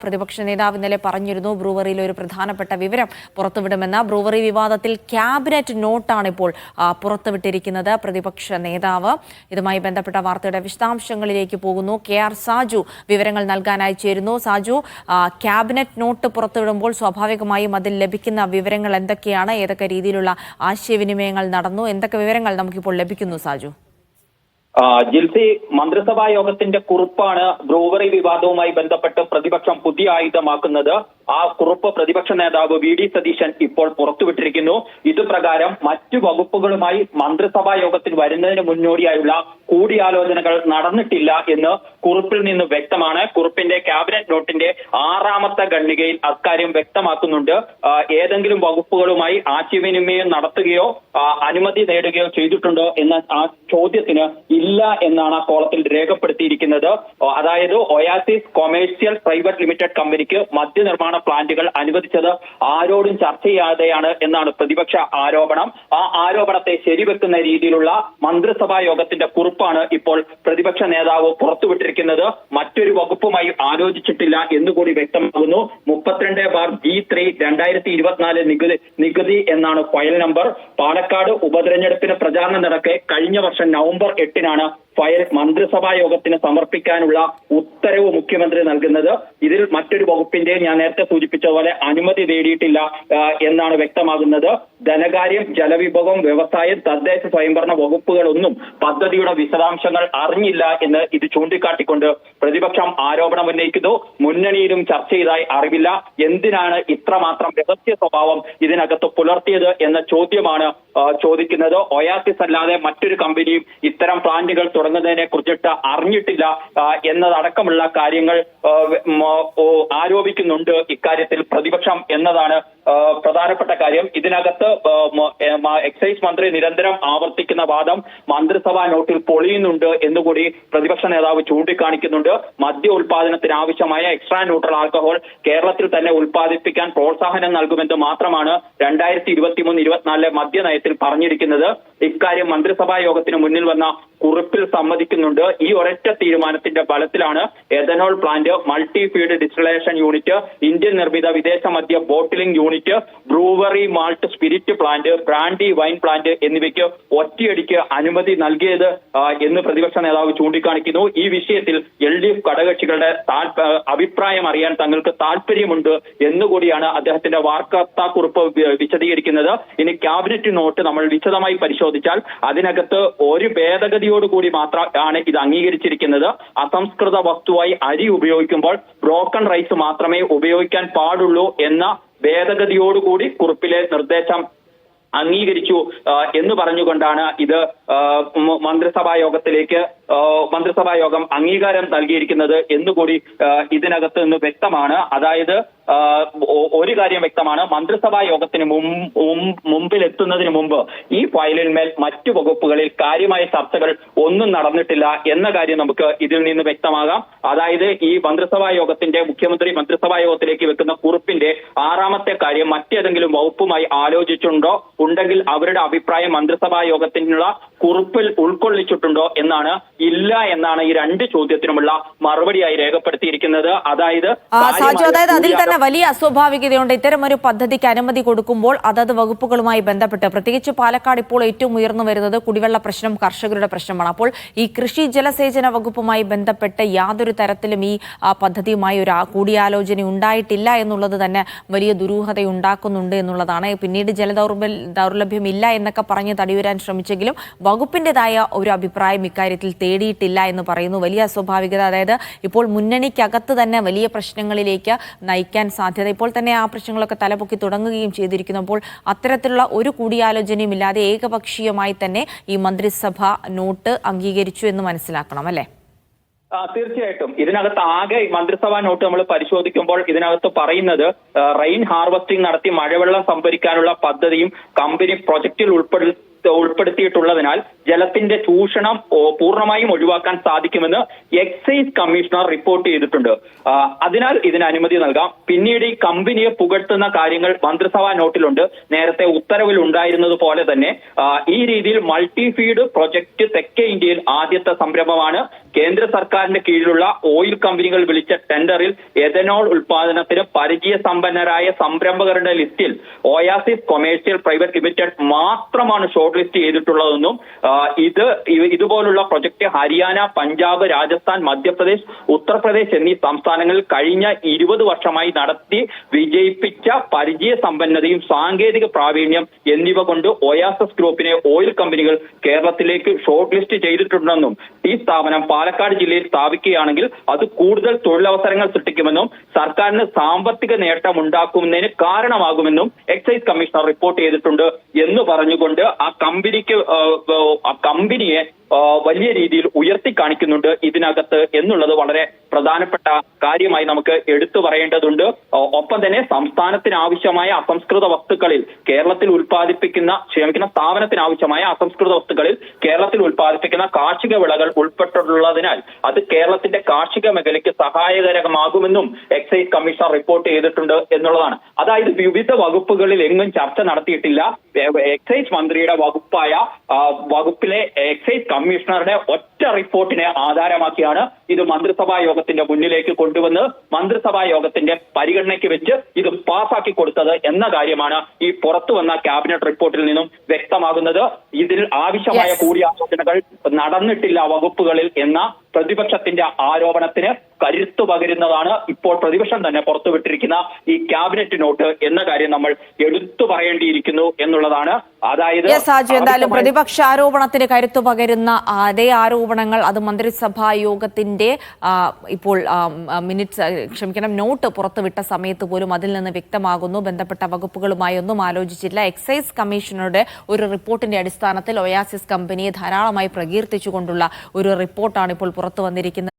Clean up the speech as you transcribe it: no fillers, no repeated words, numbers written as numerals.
പ്രതിപക്ഷ നേതാവ് ഇന്നലെ പറഞ്ഞിരുന്നു ബ്രൂവറിയിൽ ഒരു പ്രധാനപ്പെട്ട വിവരം പുറത്തുവിടുമെന്ന്. ബ്രൂവറി വിവാദത്തിൽ ക്യാബിനറ്റ് നോട്ടാണ് ഇപ്പോൾ പുറത്തുവിട്ടിരിക്കുന്നത് പ്രതിപക്ഷ നേതാവ്. ഇതുമായി ബന്ധപ്പെട്ട വാർത്തയുടെ വിശദാംശങ്ങളിലേക്ക് പോകുന്നു. KR സാജു വിവരങ്ങൾ നൽകാനായി ചേരുന്നു. സാജു, ക്യാബിനറ്റ് നോട്ട് പുറത്തുവിടുമ്പോൾ സ്വാഭാവികമായും അതിൽ ലഭിക്കുന്ന വിവരങ്ങൾ എന്തൊക്കെയാണ്? ഏതൊക്കെ രീതിയിലുള്ള ആശയവിനിമയങ്ങൾ നടന്നു? എന്തൊക്കെ വിവരങ്ങൾ നമുക്കിപ്പോൾ ലഭിക്കുന്നു സാജു? ജിൽസി, മന്ത്രിസഭാ യോഗത്തിന്റെ കുറിപ്പാണ് ബ്രൂവറി വിവാദവുമായി ബന്ധപ്പെട്ട് പ്രതിപക്ഷം പുതിയ ആയുധമാക്കുന്നത്. ആ കുറിപ്പ് പ്രതിപക്ഷ നേതാവ് VD സതീശൻ ഇപ്പോൾ പുറത്തുവിട്ടിരിക്കുന്നു. ഇതുപ്രകാരം മറ്റു വകുപ്പുകളുമായി മന്ത്രിസഭാ യോഗത്തിൽ വരുന്നതിന് മുന്നോടിയായുള്ള കൂടിയാലോചനകൾ നടന്നിട്ടില്ല എന്ന് കുറിപ്പിൽ നിന്ന് വ്യക്തമാണ്. കുറിപ്പിന്റെ ക്യാബിനറ്റ് നോട്ടിന്റെ 6ാമത്തെ ഖണ്ഡികയിൽ അക്കാര്യം വ്യക്തമാക്കുന്നുണ്ട്. ഏതെങ്കിലും വകുപ്പുകളുമായി ആശയവിനിമയം നടത്തുകയോ അനുമതി നേടുകയോ ചെയ്തിട്ടുണ്ടോ എന്ന ആ ചോദ്യത്തിന് ഇല്ല എന്നാണ് ആ കോളത്തിൽ രേഖപ്പെടുത്തിയിരിക്കുന്നത്. അതായത് ഒയാസിസ് കൊമേഴ്സ്യൽ പ്രൈവറ്റ് ലിമിറ്റഡ് കമ്പനിക്ക് മദ്യനിർമ്മാണ പ്ലാന്റുകൾ അനുവദിച്ചത് ആരോടും ചർച്ച ചെയ്യാതെയാണ് എന്നാണ് പ്രതിപക്ഷ ആരോപണം. ആ ആരോപണത്തെ ശരിവെക്കുന്ന രീതിയിലുള്ള മന്ത്രിസഭാ യോഗത്തിന്റെ കുറിപ്പാണ് ഇപ്പോൾ പ്രതിപക്ഷ നേതാവ് പുറത്തുവിട്ടിരിക്കുന്നത്. മറ്റൊരു വകുപ്പുമായി ആലോചിച്ചിട്ടില്ല എന്നുകൂടി വ്യക്തമാകുന്നു. 32/G3 2024 നികുതി എന്നാണ് ഫയൽ നമ്പർ. പാലക്കാട് ഉപതെരഞ്ഞെടുപ്പിന് പ്രചാരണം നടക്കെ കഴിഞ്ഞ വർഷം നവംബർ 8-നാണ് ഫയൽ മന്ത്രിസഭാ യോഗത്തിന് സമർപ്പിക്കാനുള്ള ഉത്തരവ് മുഖ്യമന്ത്രി നൽകുന്നത്. ഇതിൽ മറ്റൊരു വകുപ്പിന്റെ ഞാൻ നേരത്തെ സൂചിപ്പിച്ച പോലെ അനുമതി നേടിയിട്ടില്ല എന്നാണ് വ്യക്തമാകുന്നത്. ധനകാര്യം, ജലവിഭവം, വ്യവസായം, തദ്ദേശ സ്വയംഭരണ വകുപ്പുകളൊന്നും പദ്ധതിയുടെ വിശദാംശങ്ങൾ അറിഞ്ഞില്ല എന്ന് ഇത് ചൂണ്ടിക്കാട്ടിക്കൊണ്ട് പ്രതിപക്ഷം ആരോപണം ഉന്നയിക്കുന്നു. മുന്നണിയിലും ചർച്ച ചെയ്തതായി അറിവില്ല. എന്തിനാണ് ഇത്രമാത്രം രഹസ്യ സ്വഭാവം ഇതിനകത്ത് പുലർത്തിയത് എന്ന ചോദ്യമാണ് ചോദിക്കുന്നത്. ഒയാസിസ് അല്ലാതെ മറ്റൊരു കമ്പനിയും ഇത്തരം പ്ലാന്റുകൾ തുടങ്ങുന്നതിനെ കുറിച്ചിട്ട് അറിഞ്ഞിട്ടില്ല എന്നതടക്കമുള്ള കാര്യങ്ങൾ ആരോപിക്കുന്നുണ്ട് ഇക്കാര്യത്തിൽ പ്രതിപക്ഷം എന്നതാണ് പ്രധാനപ്പെട്ട കാര്യം. ഇതിനകത്ത് എക്സൈസ് മന്ത്രി നിരന്തരം ആവർത്തിക്കുന്ന വാദം മന്ത്രിസഭാ നോട്ടിൽ പൊളിയുന്നുണ്ട് എന്നുകൂടി പ്രതിപക്ഷ നേതാവ് ചൂണ്ടിക്കാണിക്കുന്നുണ്ട്. മദ്യ ഉൽപാദനത്തിന് ആവശ്യമായ എക്സ്ട്രാ ന്യൂട്രൽ ആൽക്കഹോൾ കേരളത്തിൽ തന്നെ ഉൽപ്പാദിപ്പിക്കാൻ പ്രോത്സാഹനം നൽകുമെന്ന് മാത്രമാണ് 2023-24 മദ്യനയത്തിൽ പറഞ്ഞിരിക്കുന്നത്. ഇക്കാര്യം മന്ത്രിസഭാ യോഗത്തിന് മുന്നിൽ വന്ന കുറിപ്പിൽ സമ്മതിക്കുന്നുണ്ട്. ഈ ഒരൊറ്റ തീരുമാനത്തിന്റെ ബലത്തിലാണ് ethanol plant, multi feed distillation unit, Indian നിർമ്മിത വിദേശ മദ്യ bottling unit, brewery malt spirit plant, brandy wine plant എന്നിവയ്ക്ക് ഒറ്റയടിക്ക് അനുമതി നൽകിയത് എന്ന് പ്രതിപക്ഷ നേതാവ് ചൂണ്ടിക്കാണിക്കുന്നു. ഈ വിഷയത്തിൽ LDF ഘടകകക്ഷികളുടെ അഭിപ്രായം അറിയാൻ തങ്ങൾക്ക് താല്പര്യമുണ്ട് എന്നുകൂടിയാണ് അദ്ദേഹത്തിന്റെ വാർത്താക്കുറിപ്പ് വിശദീകരിക്കുന്നത്. ഇനി ക്യാബിനറ്റ് നോട്ട് നമ്മൾ വിശദമായി പരിശോധിച്ചാൽ അതിനകത്ത് ഒരു ഭേദഗതിയോടുകൂടി മാത്രമാണ് ഇത് അംഗീകരിച്ചിരിക്കുന്നത്. അസംസ്കൃത വസ്തുവായി അരി ഉപയോഗിക്കുമ്പോൾ ബ്രോക്കൺ റൈസ് മാത്രമേ ഉപയോഗിക്കാൻ പാടുള്ളൂ എന്ന ഭേദഗതിയോടുകൂടി കുറിപ്പിലെ നിർദ്ദേശം അംഗീകരിച്ചു എന്ന് പറഞ്ഞുകൊണ്ടാണ് ഇത് മന്ത്രിസഭാ യോഗം അംഗീകാരം നൽകിയിരിക്കുന്നത് എന്നുകൂടി ഇതിനകത്ത് നിന്ന് വ്യക്തമാണ്. അതായത് ഒരു കാര്യം വ്യക്തമാണ്, മന്ത്രിസഭാ യോഗത്തിന് മുമ്പിലെത്തുന്നതിന് മുമ്പ് ഈ ഫയലിന്മേൽ മറ്റു വകുപ്പുകളിൽ കാര്യമായ ചർച്ചകൾ ഒന്നും നടന്നിട്ടില്ല എന്ന കാര്യം നമുക്ക് ഇതിൽ നിന്ന് വ്യക്തമാകാം. അതായത് ഈ മന്ത്രിസഭാ യോഗത്തിന്റെ മുഖ്യമന്ത്രി മന്ത്രിസഭാ യോഗത്തിലേക്ക് വെക്കുന്ന കുറിപ്പിന്റെ 6ാമത്തെ കാര്യം മറ്റേതെങ്കിലും വകുപ്പുമായി ആലോചിച്ചിട്ടുണ്ടോ, ഉണ്ടെങ്കിൽ അവരുടെ അഭിപ്രായം മന്ത്രിസഭാ യോഗത്തിനുള്ള കുറിപ്പിൽ ഉൾക്കൊള്ളിച്ചിട്ടുണ്ടോ എന്നാണ്. ഇല്ല എന്നാണ് ഈ 2 ചോദ്യത്തിനുമുള്ള മറുപടിയായി രേഖപ്പെടുത്തിയിരിക്കുന്നത്. അതായത് അതിൽ തന്നെ വലിയ അസ്വാഭാവികതയുണ്ട്. ഇത്തരം ഒരു പദ്ധതിക്ക് അനുമതി കൊടുക്കുമ്പോൾ അതത് വകുപ്പുകളുമായി ബന്ധപ്പെട്ട് പ്രത്യേകിച്ച് പാലക്കാട് ഇപ്പോൾ ഏറ്റവും ഉയർന്നു വരുന്നത് കുടിവെള്ള പ്രശ്നം, കർഷകരുടെ പ്രശ്നമാണ്. അപ്പോൾ ഈ കൃഷി ജലസേചന വകുപ്പുമായി ബന്ധപ്പെട്ട് യാതൊരു തരത്തിലും ഈ പദ്ധതിയുമായി ഒരു കൂടിയാലോചന ഉണ്ടായിട്ടില്ല എന്നുള്ളത് തന്നെ വലിയ ദുരൂഹത ഉണ്ടാക്കുന്നുണ്ട് എന്നുള്ളതാണ്. പിന്നീട് ജലദൗർലഭ്യം ഇല്ല എന്നൊക്കെ പറഞ്ഞ് തടിയുരാൻ ശ്രമിച്ചെങ്കിലും വകുപ്പിൻ്റെതായ ഒരു അഭിപ്രായം ഇക്കാര്യത്തിൽ തേടിയിട്ടില്ല എന്ന് പറയുന്നു. വലിയ അസ്വാഭാവികത. അതായത് ഇപ്പോൾ മുന്നണിക്കകത്ത് തന്നെ വലിയ പ്രശ്നങ്ങളിലേക്ക് നയിക്കാൻ സാധ്യത. ഇപ്പോൾ തന്നെ ആ പ്രശ്നങ്ങളൊക്കെ തലപൊക്കി തുടങ്ങുകയും ചെയ്തിരിക്കുന്നപ്പോൾ അത്തരത്തിലുള്ള ഒരു കൂടിയാലോചനയും ഇല്ലാതെ ഏകപക്ഷീയമായി തന്നെ ഈ മന്ത്രിസഭ നോട്ട് അംഗീകരിച്ചു എന്ന് മനസ്സിലാക്കണം അല്ലേ? തീർച്ചയായിട്ടും. ഇതിനകത്ത് ആകെ മന്ത്രിസഭാ നോട്ട് നമ്മൾ പരിശോധിക്കുമ്പോൾ ഇതിനകത്ത് പറയുന്നത് റെയിൻ ഹാർവസ്റ്റിംഗ് നടത്തി മഴവെള്ളം സംഭരിക്കാനുള്ള പദ്ധതിയും കമ്പനി പ്രൊജക്റ്റിൽ ഉൾപ്പെടുത്തിയിട്ടുള്ളതിനാൽ ജലത്തിന്റെ ചൂഷണം പൂർണ്ണമായും ഒഴിവാക്കാൻ സാധിക്കുമെന്ന് എക്സൈസ് കമ്മീഷണർ റിപ്പോർട്ട് ചെയ്തിട്ടുണ്ട്. അതിനാൽ ഇതിന് അനുമതി നൽകാം. പിന്നീട് ഈ കമ്പനിയെ പുകഴ്ത്തുന്ന കാര്യങ്ങൾ മന്ത്രിസഭാ നോട്ടിലുണ്ട്. നേരത്തെ ഉത്തരവിൽ ഉണ്ടായിരുന്നത് പോലെ തന്നെ ഈ രീതിയിൽ മൾട്ടി ഫീഡ് പ്രൊജക്ട് തെക്കേ ഇന്ത്യയിൽ ആദ്യത്തെ സംരംഭമാണ്. കേന്ദ്ര സർക്കാരിന്റെ കീഴിലുള്ള ഓയിൽ കമ്പനികൾ വിളിച്ച ടെൻഡറിൽ എഥനോൾ ഉൽപാദനത്തിന് പരിചയസമ്പന്നരായ സംരംഭകരുടെ ലിസ്റ്റിൽ ഒയാസിസ് കൊമേഴ്സ്യൽ പ്രൈവറ്റ് ലിമിറ്റഡ് മാത്രമാണ് ഷോർട്ട് ലിസ്റ്റ് ചെയ്തിട്ടുള്ളതെന്നും ഇതുപോലുള്ള പ്രൊജക്ട് ഹരിയാന, പഞ്ചാബ്, രാജസ്ഥാൻ, മധ്യപ്രദേശ്, ഉത്തർപ്രദേശ് എന്നീ സംസ്ഥാനങ്ങളിൽ കഴിഞ്ഞ 20 വർഷമായി നടത്തി വിജയിപ്പിച്ച പരിചയസമ്പന്നതയും സാങ്കേതിക പ്രാവീണ്യം എന്നിവ കൊണ്ട് ഒയാസിസ് ഗ്രൂപ്പിനെ ഓയിൽ കമ്പനികൾ കേരളത്തിലേക്ക് ഷോർട്ട് ലിസ്റ്റ് ചെയ്തിട്ടുണ്ടെന്നും ഈ സ്ഥാപനം പാലക്കാട് ജില്ലയിൽ സ്ഥാപിക്കുകയാണെങ്കിൽ അത് കൂടുതൽ തൊഴിലവസരങ്ങൾ സൃഷ്ടിക്കുമെന്നും സർക്കാരിന് സാമ്പത്തിക നേട്ടം ഉണ്ടാക്കുന്നതിന് കാരണമാകുമെന്നും എക്സൈസ് കമ്മീഷണർ റിപ്പോർട്ട് ചെയ്തിട്ടുണ്ട് എന്ന് പറഞ്ഞുകൊണ്ട് ആ കമ്പനിയെ വലിയ രീതിയിൽ ഉയർത്തി കാണിക്കുന്നുണ്ട് ഇതിനകത്ത് എന്നുള്ളത് വളരെ പ്രധാനപ്പെട്ട കാര്യമായി നമുക്ക് എടുത്തു പറയേണ്ടതുണ്ട്. ഒപ്പം തന്നെ സംസ്ഥാനത്തിന് ആവശ്യമായ അസംസ്കൃത വസ്തുക്കളിൽ കേരളത്തിൽ സ്ഥാപനത്തിന് ആവശ്യമായ അസംസ്കൃത വസ്തുക്കളിൽ കേരളത്തിൽ ഉൽപ്പാദിപ്പിക്കുന്ന കാർഷിക വിളകൾ ഉൾപ്പെട്ടുള്ളതിനാൽ അത് കേരളത്തിന്റെ കാർഷിക മേഖലയ്ക്ക് സഹായകരമാകുമെന്നും എക്സൈസ് കമ്മീഷണർ റിപ്പോർട്ട് ചെയ്തിട്ടുണ്ട് എന്നുള്ളതാണ്. അതായത് വിവിധ വകുപ്പുകളിൽ എങ്ങും ചർച്ച നടത്തിയിട്ടില്ല. എക്സൈസ് മന്ത്രിയുടെ വകുപ്പിലെ എക്സൈസ് കമ്മീഷണറുടെ ഒറ്റ റിപ്പോർട്ടിനെ ആധാരമാക്കിയാണ് ഇത് മന്ത്രിസഭാ യോഗത്തിന്റെ മുന്നിലേക്ക് കൊണ്ടുവന്ന് മന്ത്രിസഭാ യോഗത്തിന്റെ പരിഗണനയ്ക്ക് വെച്ച് ഇത് പാസാക്കി കൊടുത്തത് എന്ന കാര്യമാണ് ഈ പുറത്തു വന്ന ക്യാബിനറ്റ് റിപ്പോർട്ടിൽ നിന്നും വ്യക്തമാകുന്നത്. ഇതിൽ ആവശ്യമായ കൂടിയാലോചനകൾ നടന്നിട്ടില്ല വകുപ്പുകളിൽ എന്ന പ്രതിപക്ഷത്തിന്റെ ആരോപണത്തിന് കരുത്തു പകരുന്നതാണ് ഇപ്പോൾ പ്രതിപക്ഷം തന്നെ പുറത്തുവിട്ടിരിക്കുന്ന ഈ ക്യാബിനറ്റ് നോട്ട് എന്ന കാര്യം നമ്മൾ എടുത്തു പറയേണ്ടിയിരിക്കുന്നു എന്നുള്ളതാണ്. അതായത് എന്തായാലും പ്രതിപക്ഷ ആരോപണത്തിന് കരുത്തു പകരുന്ന അതേ ആരോപണങ്ങൾ അത് മന്ത്രിസഭാ യോഗത്തിന്റെ ഇപ്പോൾ നോട്ട് പുറത്തുവിട്ട സമയത്ത് പോലും അതിൽ നിന്ന് വ്യക്തമാകുന്നു. ബന്ധപ്പെട്ട വകുപ്പുകളുമായി ഒന്നും ആലോചിച്ചില്ല. എക്സൈസ് കമ്മീഷണറുടെ ഒരു റിപ്പോർട്ടിന്റെ അടിസ്ഥാനത്തിൽ ഒയാസിസ് കമ്പനിയെ ധാരാളമായി പ്രകീർത്തിച്ചുകൊണ്ടുള്ള ഒരു റിപ്പോർട്ടാണ് ഇപ്പോൾ പുറത്തു വന്നിരിക്കുന്നത്.